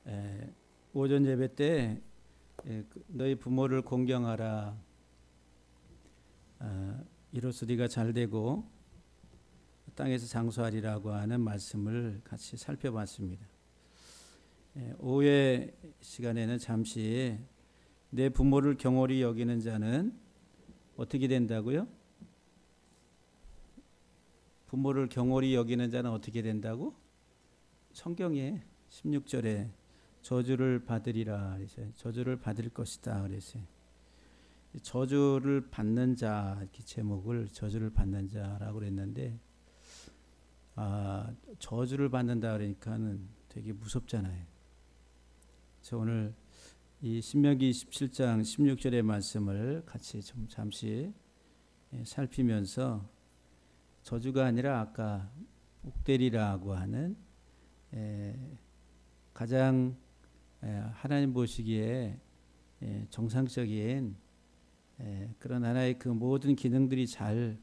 에, 오전 예배 때 너희 부모를 공경하라. 이로써 네가 잘되고 땅에서 장수하리라고 하는 말씀을 같이 살펴봤습니다. 오후의 시간에는 잠시 내 부모를 경홀히 여기는 자는 어떻게 된다고요? 부모를 경홀히 여기는 자는 어떻게 된다고? 성경에 16절에 저주를 받으리라 그랬어요. 저주를 받을 것이다 그랬어요. 저주를 받는 자, 이렇게 제목을 저주를 받는 자라고 그랬는데, 저주를 받는다 그러니까는 되게 무섭잖아요. 그래서 오늘 이 신명기 27장 16절의 말씀을 같이 좀 잠시 살피면서 저주가 아니라 아까 복되리라고 하는 가장 하나님 보시기에 정상적인 그런 하나의 그 모든 기능들이 잘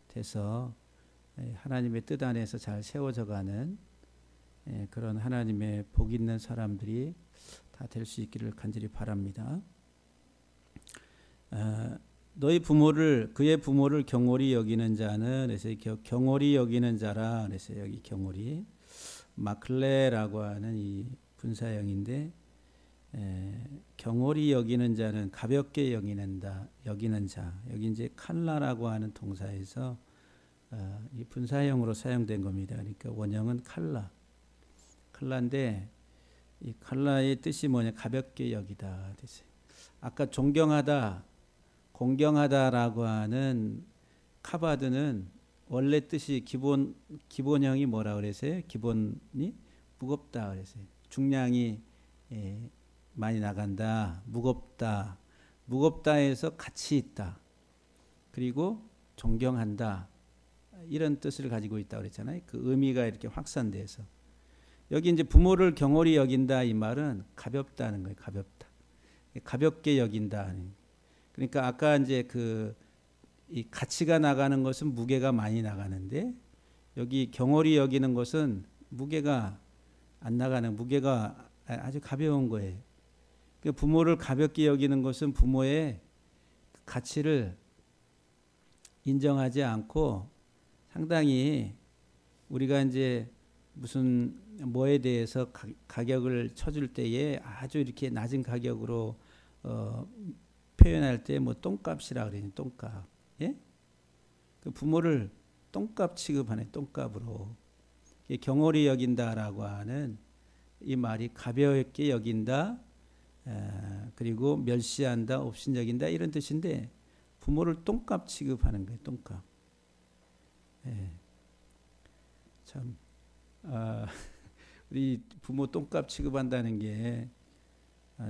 돼서 하나님의 뜻 안에서 잘 세워져가는 그런 하나님의 복 있는 사람들이 다 될 수 있기를 간절히 바랍니다. 너희 부모를 그의 부모를 경홀히 여기는 자는 그래서 경홀히 여기는 자라 그래서 여기 경홀히 마클레라고 하는 이 분사형인데 경홀히 여기는 자는 가볍게 여기는 자 여기 이제 칼라라고 하는 동사에서 이 분사형으로 사용된 겁니다. 그러니까 원형은 칼라인데 이 칼라의 뜻이 뭐냐 가볍게 여기다 됐어요. 아까 존경하다 공경하다라고 하는 카바드는 원래 뜻이 기본형이 뭐라 그랬어요? 기본이 무겁다 그랬어요. 중량이 많이 나간다. 무겁다에서 가치 있다. 그리고 존경한다. 이런 뜻을 가지고 있다 그랬잖아요. 그 의미가 이렇게 확산돼서 여기 이제 부모를 경홀히 여긴다 이 말은 가볍다는 거예요. 가볍게 여긴다. 그러니까 아까 이제 이 가치가 나가는 것은 무게가 많이 나가는데 여기 경홀히 여기는 것은 무게가 안 나가는 무게가 아주 가벼운 거예요. 그러니까 부모를 가볍게 여기는 것은 부모의 가치를 인정하지 않고 상당히 우리가 이제 무슨 뭐에 대해서 가격을 쳐줄 때에 아주 이렇게 낮은 가격으로 표현할 때 뭐 똥값이라 그러니 똥값. 예? 그 부모를 똥값 취급하네. 똥값으로. 경홀히 여긴다라고 하는 이 말이 가볍게 여긴다. 그리고 멸시한다. 업신여긴다. 이런 뜻인데 부모를 똥값 취급하는 거예요. 똥값. 예. 참 우리 부모 똥값 취급한다는 게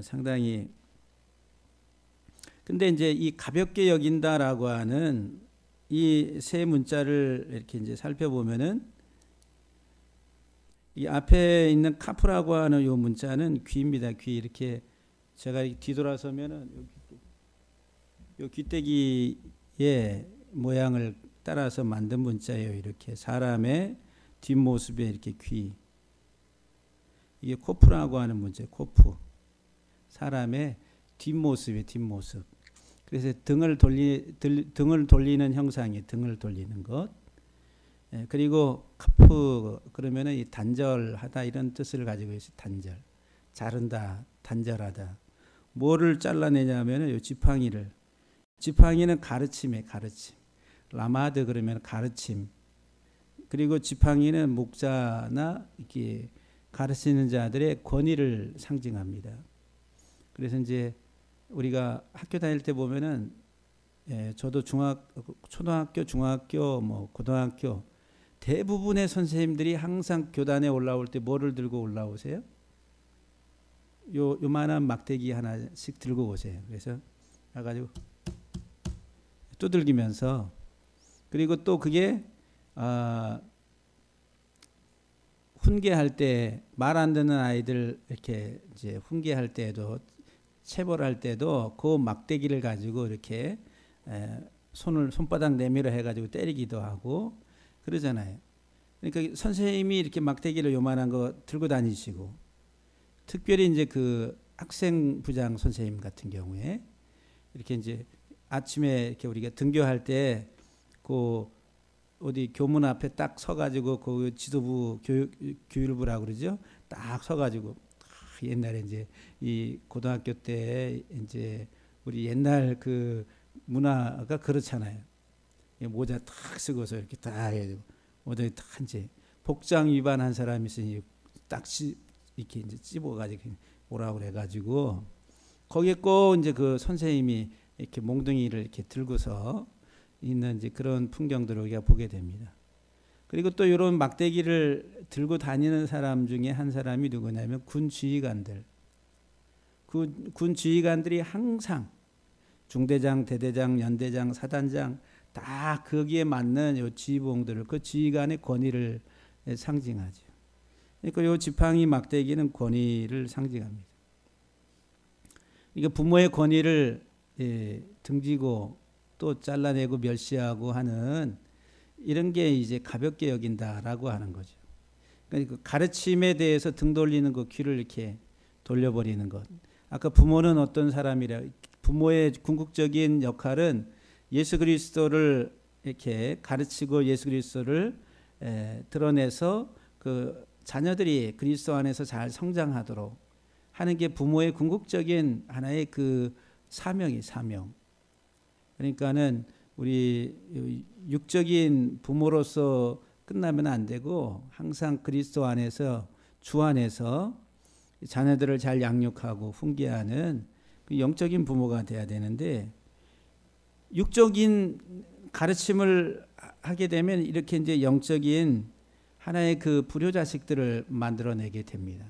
상당히 근데 이제 이 가볍게 여긴다라고 하는 이 세 문자를 이렇게 이제 살펴보면은 이 앞에 있는 카프라고 하는 요 문자는 귀입니다. 귀 이렇게 제가 뒤돌아서면은 요 귀때기의 모양을 따라서 만든 문자예요. 이렇게 사람의 뒷모습에 이렇게 귀. 이게 코프라고 하는 문제, 코프. 사람의 뒷모습의 뒷모습. 그래서 등을 돌리는 형상이 등을 돌리는 것. 그리고 카프 그러면은 이 단절하다 이런 뜻을 가지고 있어요. 단절. 자른다, 단절하다. 뭐를 잘라내냐면은 이 지팡이는 가르침에 가르침. 라마드 그러면 가르침. 그리고 지팡이는 목자나 이렇게 가르치는 자들의 권위를 상징합니다. 그래서 이제 우리가 학교 다닐 때 보면은 저도 초등학교, 중학교, 뭐 고등학교 대부분의 선생님들이 항상 교단에 올라올 때 뭐를 들고 올라오세요? 요만한 막대기 하나씩 들고 오세요. 그래서 가지고 두들기면서 그리고 또 그게 훈계할 때 말 안 듣는 아이들 이렇게 이제 훈계할 때도 체벌할 때도 그 막대기를 가지고 이렇게 손바닥 내밀어 해가지고 때리기도 하고 그러잖아요. 그러니까 선생님이 이렇게 막대기를 요만한 거 들고 다니시고 특별히 이제 그 학생부장 선생님 같은 경우에 이렇게 이제 아침에 이렇게 우리가 등교할 때 그 어디 교문 앞에 딱 서가지고 그 지도부 교율부라고 그러죠. 딱 서가지고 옛날에 이제 이 고등학교 때 이제 우리 옛날 그 문화가 그렇잖아요. 모자 탁 쓰고서 이렇게 딱 해가지고 모자 딱 이제 복장 위반한 사람이 있으니 딱 이렇게 이제 찝어가지고 오라고 그래가지고 거기에 꼭 이제 그 선생님이 이렇게 몽둥이를 이렇게 들고서 있는 이제 그런 풍경들을 우리가 보게 됩니다. 그리고 또 이런 막대기를 들고 다니는 사람 중에 한 사람이 누구냐면 군 지휘관들. 군 지휘관들이 항상 중대장, 대대장, 연대장, 사단장 다 거기에 맞는 요 지휘봉들을 그 지휘관의 권위를 상징하죠. 그러니까 요 지팡이 막대기는 권위를 상징합니다. 그러니까 부모의 권위를 등지고 또 잘라내고 멸시하고 하는 이런 게 이제 가볍게 여긴다라고 하는 거죠. 그러니까 그 가르침에 대해서 등 돌리는 그 귀를 이렇게 돌려버리는 것. 아까 부모는 어떤 사람이라 부모의 궁극적인 역할은 예수 그리스도를 이렇게 가르치고 예수 그리스도를 드러내서 그 자녀들이 그리스도 안에서 잘 성장하도록 하는 게 부모의 궁극적인 하나의 그 사명이 사명. 그러니까는 우리 육적인 부모로서 끝나면 안 되고 항상 그리스도 안에서 주 안에서 자녀들을 잘 양육하고 훈계하는 그 영적인 부모가 돼야 되는데 육적인 가르침을 하게 되면 이렇게 이제 영적인 하나의 그 불효자식들을 만들어내게 됩니다.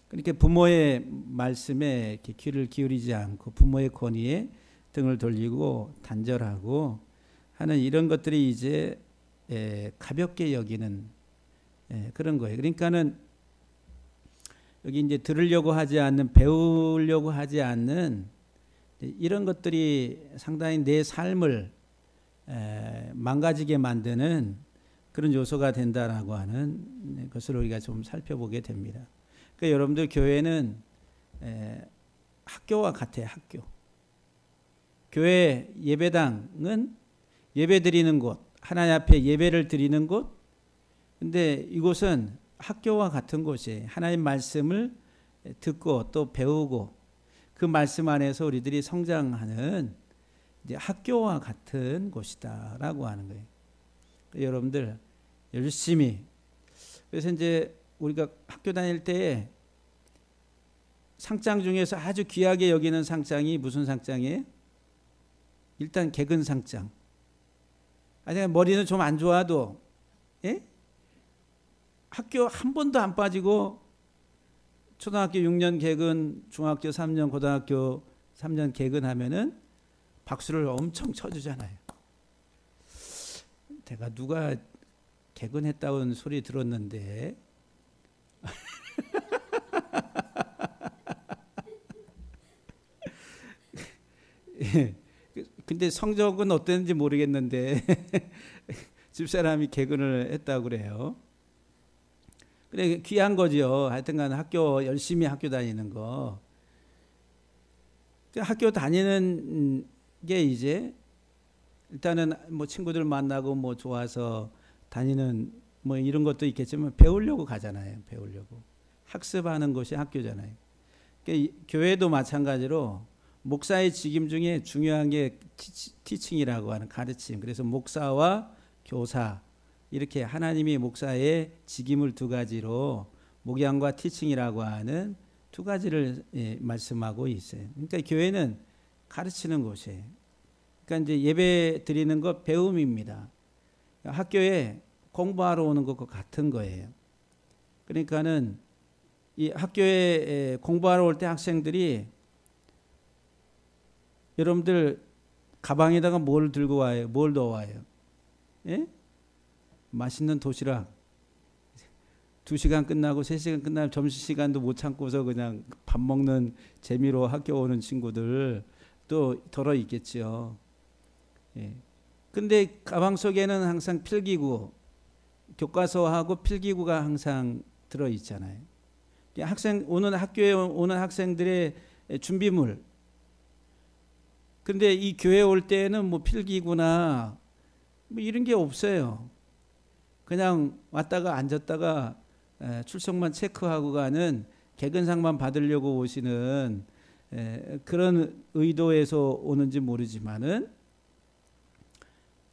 그러니까 부모의 말씀에 이렇게 귀를 기울이지 않고 부모의 권위에 등을 돌리고 단절하고 하는 이런 것들이 이제 가볍게 여기는 그런 거예요. 그러니까는 여기 이제 들으려고 하지 않는 배우려고 하지 않는 이런 것들이 상당히 내 삶을 망가지게 만드는 그런 요소가 된다라고 하는 것을 우리가 좀 살펴보게 됩니다. 그러니까 여러분들 교회는 학교와 같아요. 학교. 교회 예배당은 예배 드리는 곳, 하나님 앞에 예배를 드리는 곳. 근데 이곳은 학교와 같은 곳이에요. 하나님 말씀을 듣고 또 배우고 그 말씀 안에서 우리들이 성장하는 이제 학교와 같은 곳이다라고 하는 거예요. 여러분들 열심히 그래서 이제 우리가 학교 다닐 때 상장 중에서 아주 귀하게 여기는 상장이 무슨 상장이에요? 일단 개근상장. 아니 머리는 좀 안 좋아도 학교 한 번도 안 빠지고 초등학교 6년 개근, 중학교 3년, 고등학교 3년 개근하면은 박수를 엄청 쳐주잖아요. 내가 누가 개근했다는 소리 들었는데 근데 성적은 어땠는지 모르겠는데 집사람이 개근을 했다고 그래요. 그래 귀한 거죠. 하여튼간 학교 열심히 학교 다니는 거. 학교 다니는 게 이제 일단은 뭐 친구들 만나고 뭐 좋아서 다니는 뭐 이런 것도 있겠지만 배우려고 가잖아요. 배우려고. 학습하는 것이 학교잖아요. 그러니까 교회도 마찬가지로 목사의 직임 중에 중요한 게 티칭이라고 하는 가르침. 그래서 목사와 교사 이렇게 하나님이 목사의 직임을 두 가지로 목양과 티칭이라고 하는 두 가지를 말씀하고 있어요. 그러니까 교회는 가르치는 곳이에요. 그러니까 이제 예배 드리는 것 배움입니다. 학교에 공부하러 오는 것과 같은 거예요. 그러니까는 이 학교에 공부하러 올 때 학생들이 여러분들 가방에다가 뭘 들고 와요? 뭘 넣어와요? 예? 맛있는 도시락. 2시간 끝나고 3시간 끝나면 점심시간도 못 참고서 그냥 밥 먹는 재미로 학교 오는 친구들 또 덜어 있겠지요. 예. 근데 가방 속에는 항상 필기구, 교과서하고 필기구가 항상 들어 있잖아요. 오는 학교에 오는 학생들의 준비물. 근데 이 교회 올 때는 뭐 필기구나 뭐 이런 게 없어요. 그냥 왔다가 앉았다가 출석만 체크하고 가는 개근상만 받으려고 오시는 그런 의도에서 오는지 모르지만은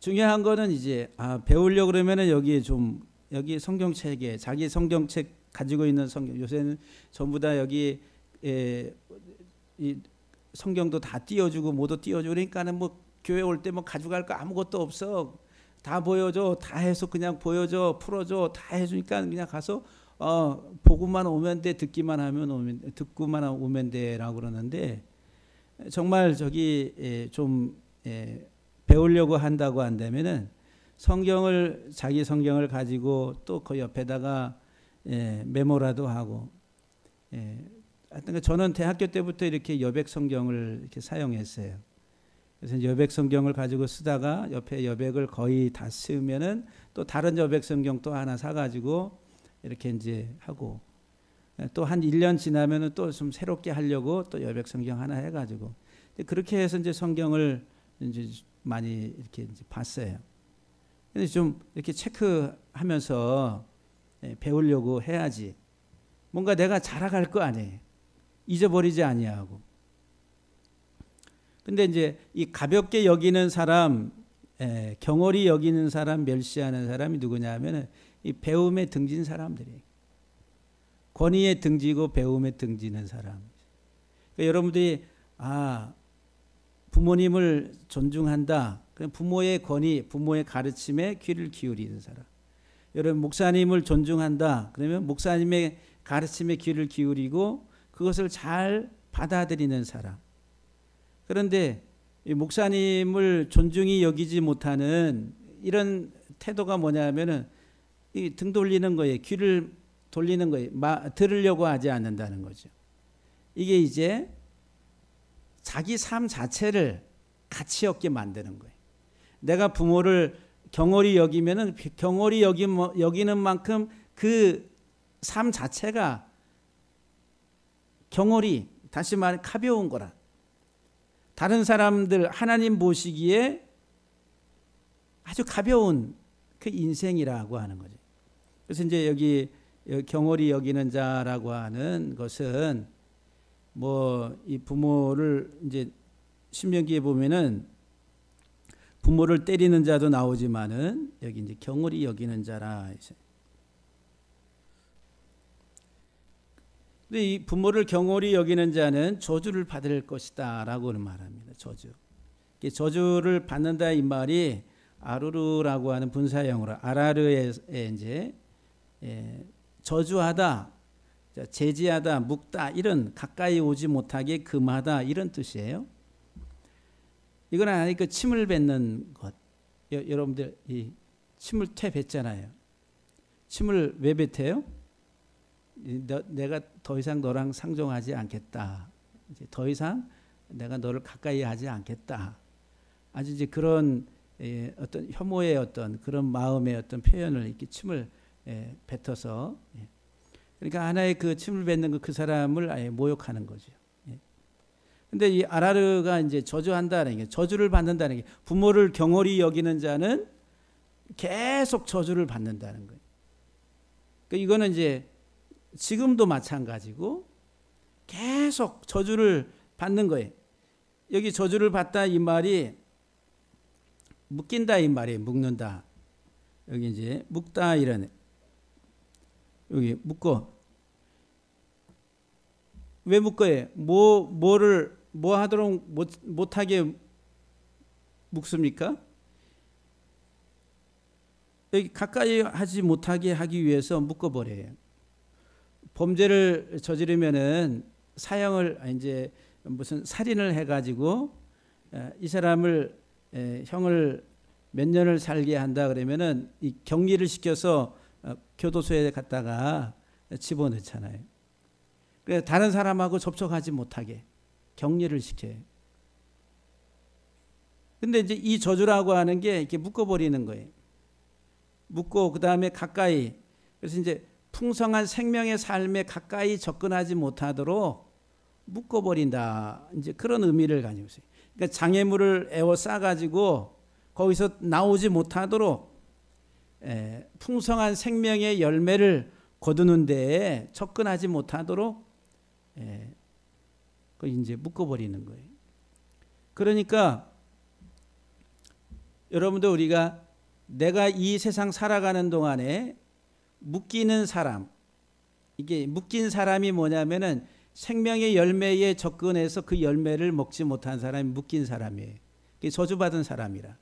중요한 거는 이제 배우려고 그러면은 여기 성경책에 자기 성경책 가지고 있는 성경, 요새는 전부 다 여기 이 성경도 다 띄워주고 뭐도 띄워주고 그러니까는 뭐 교회 올 때 뭐 가져갈 거 아무것도 없어. 다 보여줘. 다 해서 그냥 보여줘. 풀어줘. 다 해주니까 그냥 가서 보고만 오면 돼. 듣고만 오면 돼라고 그러는데 정말 좀 배우려고 한다고 한다면은 자기 성경을 가지고 또 그 옆에다가 메모라도 하고 하여튼 저는 대학교 때부터 이렇게 여백 성경을 이렇게 사용했어요. 그래서 여백 성경을 가지고 쓰다가 옆에 여백을 거의 다 쓰면은 또 다른 여백 성경 또 하나 사가지고 이렇게 이제 하고 또 한 1년 지나면은 또 좀 새롭게 하려고 또 여백 성경 하나 해가지고 그렇게 해서 이제 성경을 이제 많이 이렇게 이제 봤어요. 근데 좀 이렇게 체크하면서 배우려고 해야지. 뭔가 내가 자라갈 거 아니에요. 잊어버리지 아니하고. 근데 이제 이 가볍게 여기는 사람, 경홀히 여기는 사람, 멸시하는 사람이 누구냐 하면은 이 배움에 등진 사람들이에요. 권위에 등지고 배움에 등지는 사람. 그러니까 여러분들이 부모님을 존중한다. 그럼 부모의 권위, 부모의 가르침에 귀를 기울이는 사람. 여러분 목사님을 존중한다. 그러면 목사님의 가르침에 귀를 기울이고 그것을 잘 받아들이는 사람. 그런데 이 목사님을 존중히 여기지 못하는 이런 태도가 뭐냐면은 이 등 돌리는 거예요. 귀를 돌리는 거예요. 들으려고 하지 않는다는 거죠. 이게 이제 자기 삶 자체를 가치 없게 만드는 거예요. 내가 부모를 경홀히 여기면은 경홀히 여기는 만큼 그 삶 자체가 경홀히 다시 말해 가벼운 거라. 다른 사람들 하나님 보시기에 아주 가벼운 그 인생이라고 하는 거죠. 그래서 이제 여기 경홀히 여기는 자라고 하는 것은 뭐 이 부모를 이제 신명기에 보면은 부모를 때리는 자도 나오지만은 여기 이제 경홀히 여기는 자라. 근데 이 부모를 경홀히 여기는 자는 저주를 받을 것이다라고 말합니다. 저주를 받는다 이 말이 아루르라고 하는 분사형으로 아라르에 이제 저주하다, 제지하다, 묵다 이런 가까이 오지 못하게 금하다 이런 뜻이에요. 이건 아니 그 침을 뱉는 것. 여러분들 이 침을 뱉잖아요. 침을 왜 뱉어요? 내가 더 이상 너랑 상종하지 않겠다. 이제 더 이상 내가 너를 가까이 하지 않겠다. 아주 이제 그런 어떤 혐오의 어떤 그런 마음의 어떤 표현을 이렇게 침을 뱉어서 그러니까 하나의 그 침을 뱉는 그 사람을 아예 모욕하는 거죠. 근데 이 아라르가 이제 저주한다는 게 저주를 받는다는 게 부모를 경홀히 여기는 자는 계속 저주를 받는다는 거예요. 그러니까 이거는 이제 지금도 마찬가지고 계속 저주를 받는 거예요. 여기 저주를 받다 이 말이 묶인다 이 말이에요. 묶는다. 여기 이제 묶다 이런 여기 묶어. 왜 묶어요? 뭐 하도록 못하게 묶습니까? 여기 가까이 하지 못하게 하기 위해서 묶어버려요. 범죄를 저지르면은 사형을 이제 무슨 살인을 해가지고 이 사람을 형을 몇 년을 살게 한다 그러면은 이 격리를 시켜서 교도소에 갔다가 집어넣잖아요. 그래서 다른 사람하고 접촉하지 못하게 격리를 시켜요. 근데 이제 이 저주라고 하는 게 이렇게 묶어버리는 거예요. 묶고 그 다음에 가까이. 그래서 이제 풍성한 생명의 삶에 가까이 접근하지 못하도록 묶어버린다. 이제 그런 의미를 가지고 있어요. 그러니까 장애물을 에워싸 가지고 거기서 나오지 못하도록 풍성한 생명의 열매를 거두는 데에 접근하지 못하도록 그 이제 묶어버리는 거예요. 그러니까 여러분들 우리가 내가 이 세상 살아가는 동안에 묶이는 사람, 이게 묶인 사람이 뭐냐면은 생명의 열매에 접근해서 그 열매를 먹지 못한 사람이 묶인 사람이에요. 그게 저주받은 사람이라.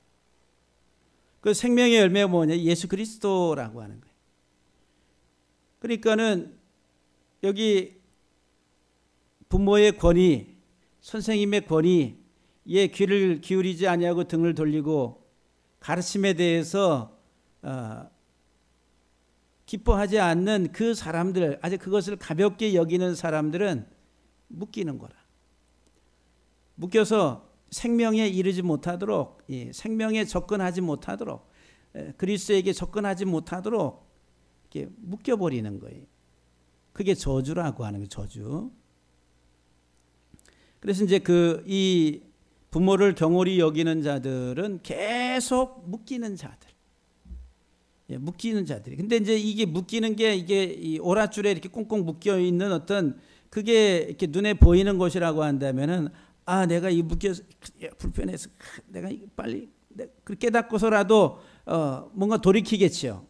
그 생명의 열매가 뭐냐? 예수 그리스도라고 하는 거예요. 그러니까는 여기 부모의 권위, 선생님의 권위에 귀를 기울이지 아니하고 등을 돌리고 가르침에 대해서 기뻐하지 않는 그 사람들, 아직 그것을 가볍게 여기는 사람들은 묶이는 거라. 묶여서 생명에 이르지 못하도록, 생명에 접근하지 못하도록, 그리스도에게 접근하지 못하도록 이렇게 묶여버리는 거예요. 그게 저주라고 하는 거예요. 저주. 그래서 이제 이 부모를 경홀히 여기는 자들은 계속 묶이는 자들. 묶이는 자들이. 근데 이제 이게 묶이는 게 이게 이 오랏줄에 이렇게 꽁꽁 묶여 있는 어떤 그게 이렇게 눈에 보이는 것이라고 한다면은 내가 이 묶여서 불편해서 내가 빨리 깨닫고서라도 뭔가 돌이키겠지요.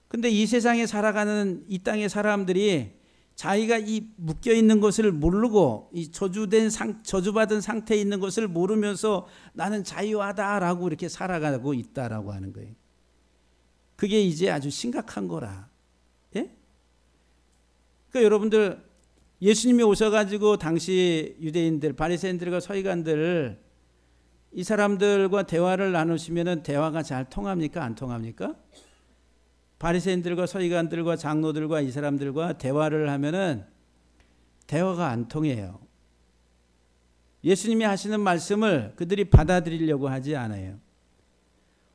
근데 이 세상에 살아가는 이 땅의 사람들이 자기가 이 묶여 있는 것을 모르고 이 저주받은 상태에 있는 것을 모르면서 나는 자유하다라고 이렇게 살아가고 있다라고 하는 거예요. 그게 이제 아주 심각한 거라. 예? 그러니까 여러분들 예수님이 오셔가지고 당시 유대인들, 바리새인들과 서기관들 이 사람들과 대화를 나누시면은 대화가 잘 통합니까? 안 통합니까? 바리새인들과 서기관들과 장로들과 이 사람들과 대화를 하면은 대화가 안 통해요. 예수님이 하시는 말씀을 그들이 받아들이려고 하지 않아요.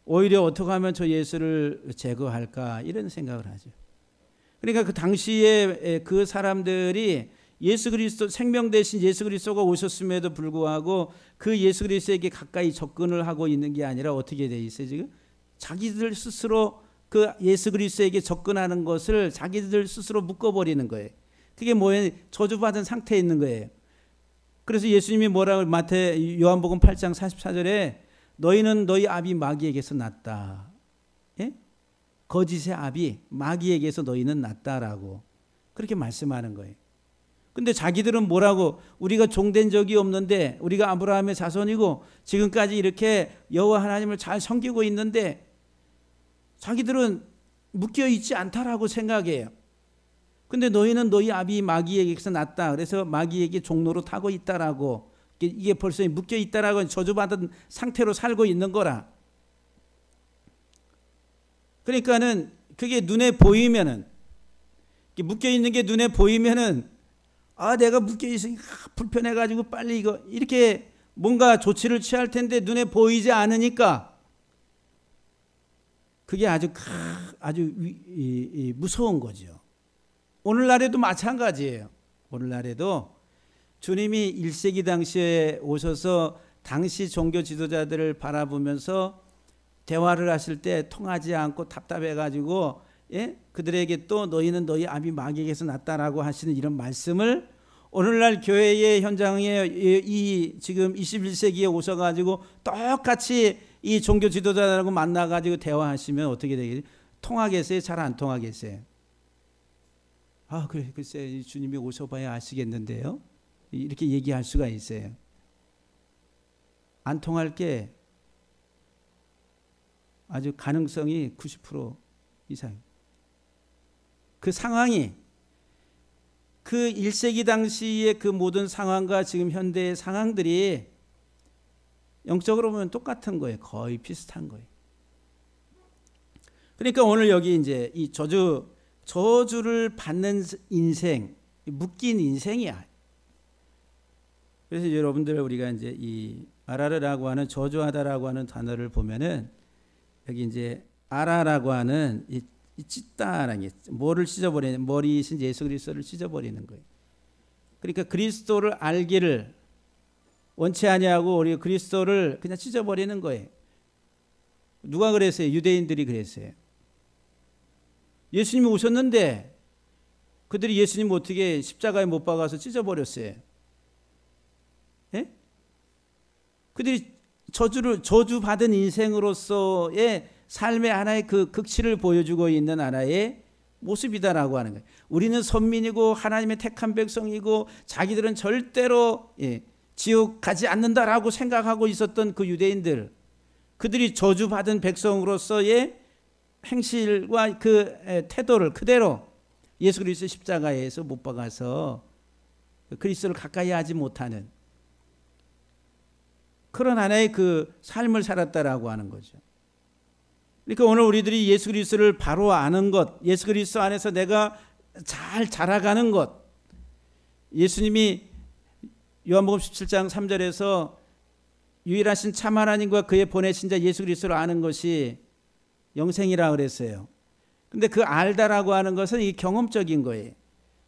오히려 어떻게 하면 저 예수를 제거할까 이런 생각을 하죠. 그러니까 그 당시에 그 사람들이 예수 그리스도 생명 대신 예수 그리스도가 오셨음에도 불구하고 그 예수 그리스도에게 가까이 접근을 하고 있는 게 아니라 어떻게 돼 있어요 지금? 자기들 스스로 그 예수 그리스도에게 접근하는 것을 자기들 스스로 묶어버리는 거예요. 그게 뭐예요? 저주받은 상태에 있는 거예요. 그래서 예수님이 뭐라고 요한복음 8장 44절에 너희는 너희 아비 마귀에게서 났다. 예? 거짓의 아비 마귀에게서 너희는 났다라고 그렇게 말씀하는 거예요. 근데 자기들은 뭐라고 우리가 종된 적이 없는데 우리가 아브라함의 자손이고 지금까지 이렇게 여호와 하나님을 잘 섬기고 있는데 자기들은 묶여 있지 않다라고 생각해요. 근데 너희는 너희 아비 마귀에게서 났다. 그래서 마귀에게 종로로 타고 있다라고 이게 벌써 묶여 있다라고 저주받은 상태로 살고 있는 거라. 그러니까는 그게 눈에 보이면은 묶여 있는 게 눈에 보이면은 내가 묶여 있으니까 불편해가지고 빨리 이거 이렇게 뭔가 조치를 취할 텐데 눈에 보이지 않으니까 그게 아주 무서운 거죠. 오늘날에도 마찬가지예요. 오늘날에도 주님이 1세기 당시에 오셔서 당시 종교 지도자들을 바라보면서 대화를 하실 때 통하지 않고 답답해가지고 그들에게 또 너희는 너희 아비 마귀에게서 났다라고 하시는 이런 말씀을 오늘날 교회의 현장에 이 지금 21세기에 오셔가지고 똑같이 이 종교 지도자들하고 만나가지고 대화하시면 어떻게 되겠어요? 통하겠어요? 잘 안 통하겠어요? 그래 글쎄 주님이 오셔봐야 아시겠는데요. 이렇게 얘기할 수가 있어요. 안 통할 게 아주 가능성이 90% 이상. 그 상황이 그 1세기 당시의 그 모든 상황과 지금 현대의 상황들이 영적으로 보면 똑같은 거예요. 거의 비슷한 거예요. 그러니까 오늘 여기 이제 이 저주를 받는 인생, 묶인 인생이야. 그래서 여러분들 우리가 이제 이 아라르라고 하는 저주하다라고 하는 단어를 보면은 여기 이제 아라라고 하는 이 찢다라는 게 뭐를 찢어버리는, 머리이신 예수 그리스도를 찢어버리는 거예요. 그러니까 그리스도를 알기를 원치 아니하고 우리 그리스도를 그냥 찢어버리는 거예요. 누가 그랬어요? 유대인들이 그랬어요. 예수님이 오셨는데 그들이 예수님 어떻게 십자가에 못 박아서 찢어버렸어요? 예? 그들이 저주받은 인생으로서의 삶의 하나의 그 극치를 보여주고 있는 하나의 모습이다라고 하는 거예요. 우리는 선민이고 하나님의 택한 백성이고 자기들은 절대로 지옥 가지 않는다라고 생각하고 있었던 그 유대인들, 그들이 저주받은 백성으로서의 행실과 그 태도를 그대로 예수 그리스도 십자가에서 못 박아서 그리스도를 가까이 하지 못하는 그런 하나의 그 삶을 살았다라고 하는 거죠. 그러니까 오늘 우리들이 예수 그리스도를 바로 아는 것, 예수 그리스도 안에서 내가 잘 자라가는 것, 예수님이 요한복음 17장 3절에서 유일하신 참 하나님과 그의 보내신 자 예수 그리스도를 아는 것이 영생이라 그랬어요. 근데 그 알다라고 하는 것은 이 경험적인 거예요.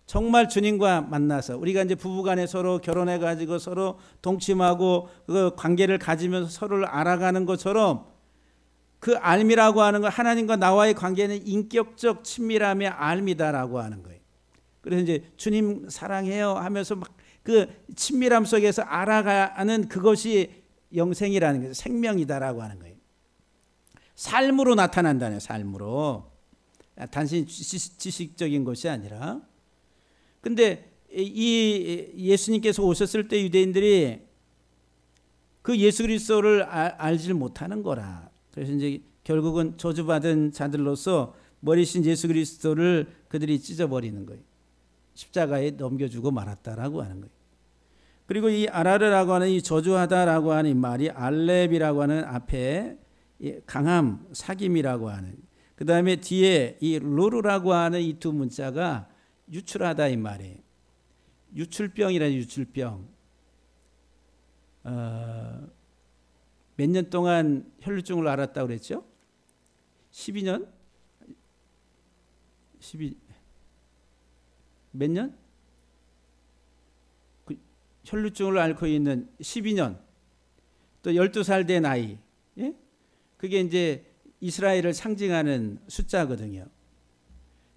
정말 주님과 만나서 우리가 이제 부부간에 서로 결혼해 가지고 서로 동침하고 그 관계를 가지면서 서로를 알아가는 것처럼 그 알미라고 하는 건 하나님과 나와의 관계는 인격적 친밀함의 알미다라고 하는 거예요. 그래서 이제 주님 사랑해요 하면서 막 그 친밀함 속에서 알아가는 그것이 영생이라는 거예요. 생명이다라고 하는 거예요. 삶으로 나타난다네요. 삶으로. 단순히 지식적인 것이 아니라. 근데 이 예수님께서 오셨을 때 유대인들이 그 예수 그리스도를 알지 못하는 거라. 그래서 이제 결국은 저주받은 자들로서 머리신 예수 그리스도를 그들이 찢어버리는 거예요. 십자가에 넘겨주고 말았다라고 하는 거예요. 그리고 이 아라르라고 하는 이 저주하다라고 하는 이 말이 알렙이라고 하는 앞에 강함, 사김이라고 하는, 그 다음에 뒤에 이 루르라고 하는 이 두 문자가 유출하다 이 말이에요. 유출병이라 유출병. 몇 년 동안 혈루증을 앓았다고 그랬죠? 12년? 몇 년? 그 혈루증을 앓고 있는 12년. 또 12살 된 아이. 예? 그게 이제 이스라엘을 상징하는 숫자거든요.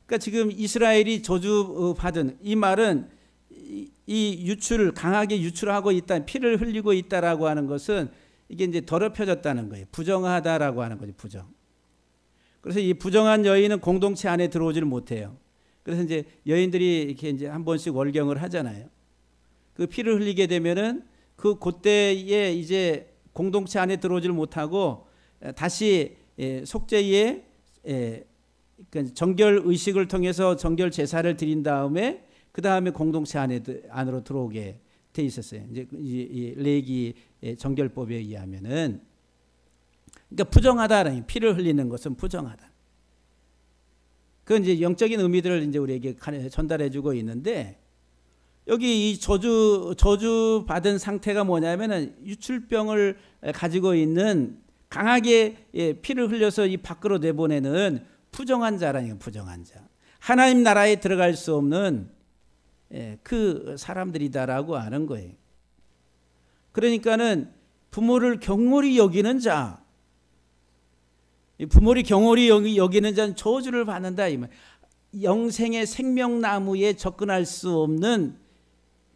그러니까 지금 이스라엘이 저주받은 이 말은 이 유출, 강하게 유출하고 있다, 피를 흘리고 있다라고 하는 것은 이게 이제 더럽혀졌다는 거예요. 부정하다라고 하는 거죠. 부정. 그래서 이 부정한 여인은 공동체 안에 들어오지를 못해요. 그래서 이제 여인들이 이렇게 이제 한 번씩 월경을 하잖아요. 그 피를 흘리게 되면은 그 그때에 이제 공동체 안에 들어오지를 못하고 다시 속죄의 그러니까 정결 의식을 통해서 정결 제사를 드린 다음에 그 다음에 공동체 안으로 들어오게 돼 있었어요. 이제 이 레기 정결법에 의하면은, 그러니까 부정하다라는, 피를 흘리는 것은 부정하다. 그건 이제 영적인 의미들을 이제 우리에게 전달해주고 있는데, 여기 이 저주 받은 상태가 뭐냐면은 유출병을 가지고 있는, 강하게 피를 흘려서 이 밖으로 내보내는 부정한 자라는 거예요. 부정한 자. 하나님 나라에 들어갈 수 없는 그 사람들이다라고 하는 거예요. 그러니까는 부모를 경홀히 여기는 자, 부모를 경홀히 여기는 자는 저주를 받는다 이 말. 영생의 생명나무에 접근할 수 없는,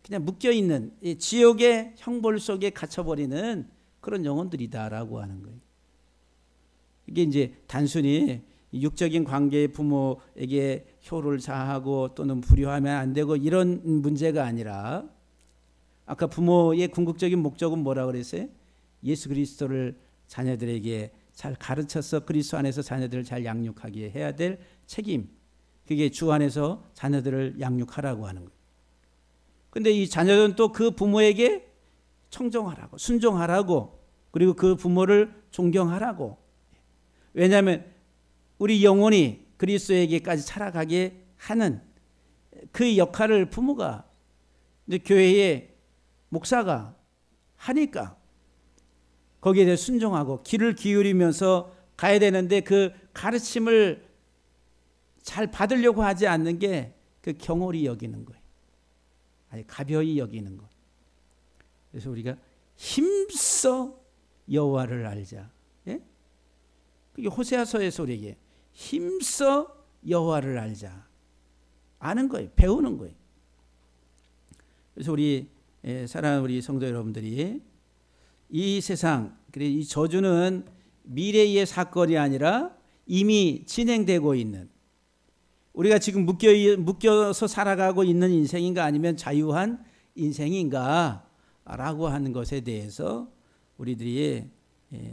그냥 묶여있는 지옥의 형벌 속에 갇혀버리는 그런 영혼들이다라고 하는 거예요. 이게 이제 단순히 육적인 관계의 부모에게 효를 자하고 또는 불효하면 안 되고 이런 문제가 아니라, 아까 부모의 궁극적인 목적은 뭐라고 그랬어요? 예수 그리스도를 자녀들에게 잘 가르쳐서 그리스도 안에서 자녀들을 잘 양육하게 해야 될 책임, 그게 주 안에서 자녀들을 양육하라고 하는 거예요. 근데 이 자녀들은 또 그 부모에게 청종하라고, 순종하라고, 그리고 그 부모를 존경하라고. 왜냐하면 우리 영혼이 그리스도에게까지 살아가게 하는 그 역할을 부모가, 이제 교회의 목사가 하니까 거기에 대해 순종하고 귀를 기울이면서 가야 되는데, 그 가르침을 잘 받으려고 하지 않는 게 그 경홀히 여기는 거예요. 아니 가벼이 여기는 거. 그래서 우리가 힘써 여호와를 알자. 예? 그게 호세아서에서 우리에게 힘써 여호와를 알자. 아는 거예요. 배우는 거예요. 그래서 우리 사랑하는 우리 성도 여러분들이 이 세상, 그리고 이 저주는 미래의 사건이 아니라 이미 진행되고 있는, 우리가 지금 묶여서 살아가고 있는 인생인가 아니면 자유한 인생인가 라고 하는 것에 대해서 우리들이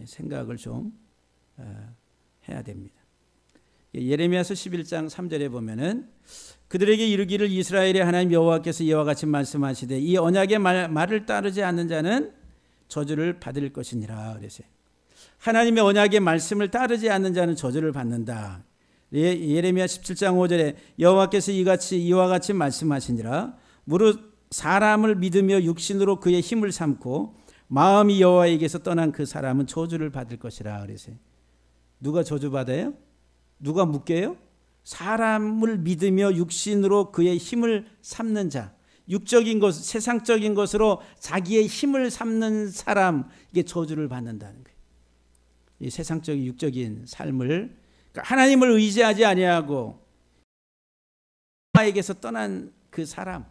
생각을 좀 해야 됩니다. 예레미야서 11장 3절에 보면은 그들에게 이르기를 이스라엘의 하나님 여호와께서 이와 같이 말씀하시되 이 언약의 말을 따르지 않는 자는 저주를 받을 것이니라 그랬어요. 하나님의 언약의 말씀을 따르지 않는 자는 저주를 받는다. 예레미야 17장 5절에 여호와께서 이와 같이 말씀하시니라 무릇 사람을 믿으며 육신으로 그의 힘을 삼고 마음이 여호와에게서 떠난 그 사람은 저주를 받을 것이라 그랬어요. 누가 저주받아요? 누가 묶여요? 사람을 믿으며 육신으로 그의 힘을 삼는 자, 육적인 것, 세상적인 것으로 자기의 힘을 삼는 사람, 이게 저주를 받는다는 거예요. 이 세상적인 육적인 삶을, 그러니까 하나님을 의지하지 아니하고 여호와에게서 떠난 그 사람.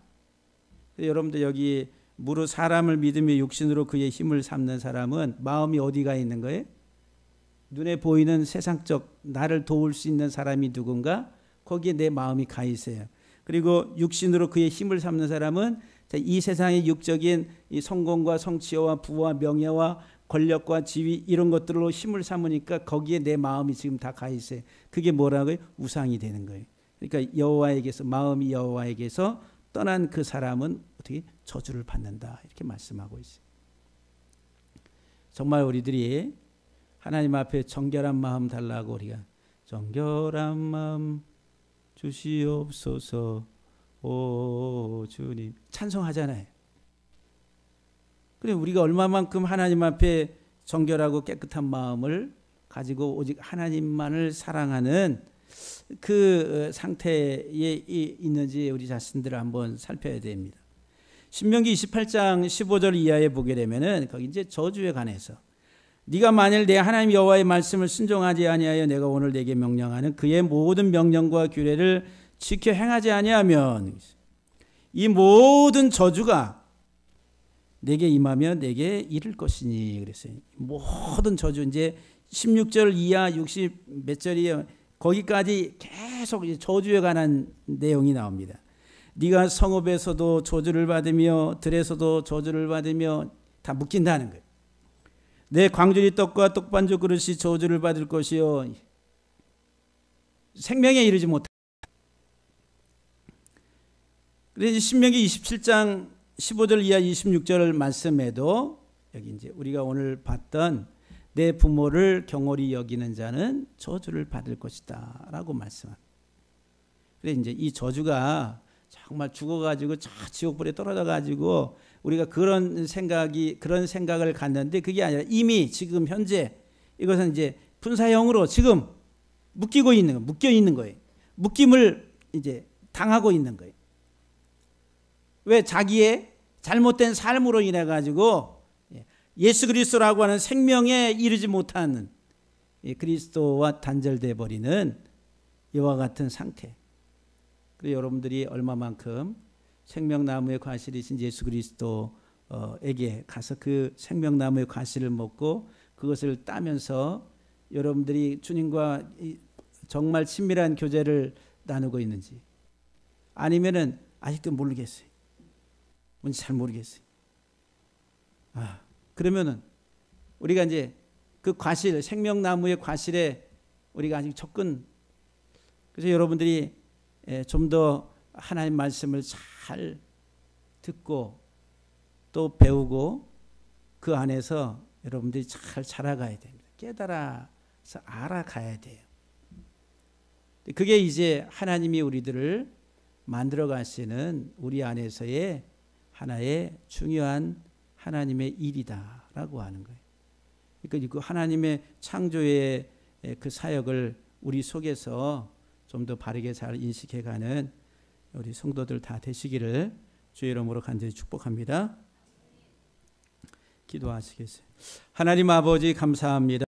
여러분들 여기 무릇 사람을 믿으며 육신으로 그의 힘을 삼는 사람은 마음이 어디가 있는 거예요? 눈에 보이는 세상적 나를 도울 수 있는 사람이 누군가 거기에 내 마음이 가 있어요. 그리고 육신으로 그의 힘을 삼는 사람은 이 세상의 육적인 이 성공과 성취와 부와 명예와 권력과 지위 이런 것들로 힘을 삼으니까 거기에 내 마음이 지금 다 가 있어요. 그게 뭐라고요? 우상이 되는 거예요. 그러니까 여호와에게서, 마음이 여호와에게서 떠난 그 사람은 어떻게 저주를 받는다 이렇게 말씀하고 있어요. 정말 우리들이 하나님 앞에 정결한 마음 달라고 우리가 정결한 마음 주시옵소서 오 주님 찬송하잖아요. 그래 우리가 얼마만큼 하나님 앞에 정결하고 깨끗한 마음을 가지고 오직 하나님만을 사랑하는 그 상태에 있는지 우리 자신들을 한번 살펴야 됩니다. 신명기 28장 15절 이하에 보게 되면은 거기 이제 저주에 관해서 네가 만일 내 하나님 여호와의 말씀을 순종하지 아니하여 내가 오늘 내게 명령하는 그의 모든 명령과 규례를 지켜 행하지 아니하면 이 모든 저주가 내게 임하며 내게 이를 것이니 그랬어요. 모든 저주 이제 16절 이하 60 몇 절이에요. 거기까지 계속 저주에 관한 내용이 나옵니다. 네가 성읍에서도 저주를 받으며 들에서도 저주를 받으며 다 묶인다는 거예요. 내 광주리 떡과 떡반죽 그릇이 저주를 받을 것이요 생명에 이르지 못한다. 그래서 신명기 27장 15절 이하 26절 말씀에도 여기 이제 우리가 오늘 봤던 내 부모를 경홀히 여기는 자는 저주를 받을 것이다라고 말씀합니다. 그래 이제 이 저주가 정말 죽어가지고 저 지옥불에 떨어져가지고 우리가 그런 생각을 갖는데 그게 아니라 이미 지금 현재 이것은 이제 분사형으로 지금 묶여 있는 거예요. 묶임을 이제 당하고 있는 거예요. 왜? 자기의 잘못된 삶으로 인해 가지고 예수 그리스도라고 하는 생명에 이르지 못하는 그리스도와 단절돼 버리는 이와 같은 상태. 그리고 여러분들이 얼마만큼 생명나무의 과실이신 예수 그리스도에게 가서 그 생명나무의 과실을 먹고 그것을 따면서 여러분들이 주님과 정말 친밀한 교제를 나누고 있는지 아니면은 아직도 모르겠어요. 뭔지 잘 모르겠어요. 그러면은 우리가 이제 그 과실, 생명나무의 과실에 우리가 아직 접근. 그래서 여러분들이 좀 더 하나님 말씀을 잘 듣고 또 배우고 그 안에서 여러분들이 잘 자라가야 됩니다. 깨달아서 알아가야 돼요. 그게 이제 하나님이 우리들을 만들어 가시는 우리 안에서의 하나의 중요한 하나님의 일이다라고 하는 거예요. 그러니까 그 하나님의 창조의 그 사역을 우리 속에서 좀 더 바르게 잘 인식해가는 우리 성도들 다 되시기를 주의 이름으로 간절히 축복합니다. 기도하시겠어요? 하나님 아버지 감사합니다.